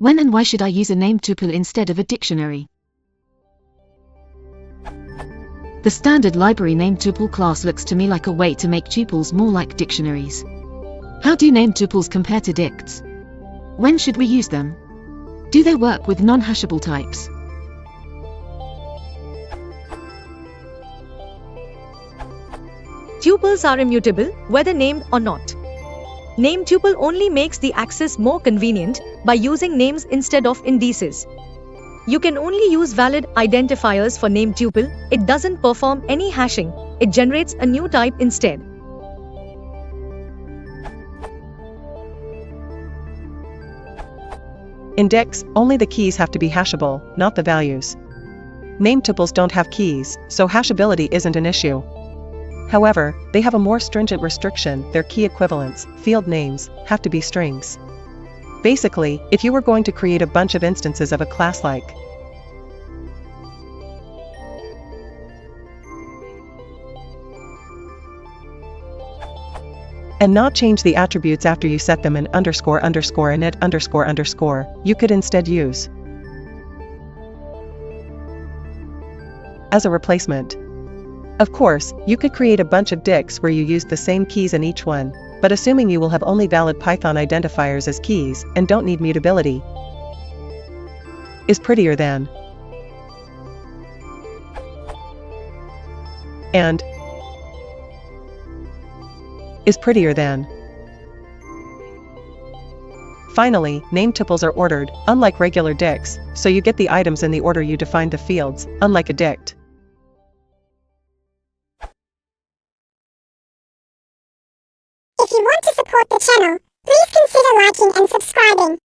When and why should I use a named tuple instead of a dictionary? The standard library named tuple class looks to me like a way to make tuples more like dictionaries. How do named tuples compare to dicts? When should we use them? Do they work with non-hashable types? Tuples are immutable, whether named or not. Named-tuple only makes the access more convenient by using names instead of indices. You can only use valid identifiers for named-tuple. It doesn't perform any hashing. It generates a new type instead. In dicts, only the keys have to be hashable, not the values. Named tuples don't have keys, so hashability isn't an issue. However, they have a more stringent restriction: their key equivalents, field names, have to be strings. Basically, if you were going to create a bunch of instances of a class like and not change the attributes after you set them in __ init ___, you could instead use as a replacement. Of course, you could create a bunch of dicts where you use the same keys in each one, but assuming you will have only valid Python identifiers as keys and don't need mutability, is prettier than. And is prettier than. Finally, named tuples are ordered, unlike regular dicts, so you get the items in the order you defined the fields, unlike a dict. If you want to support the channel, please consider liking and subscribing.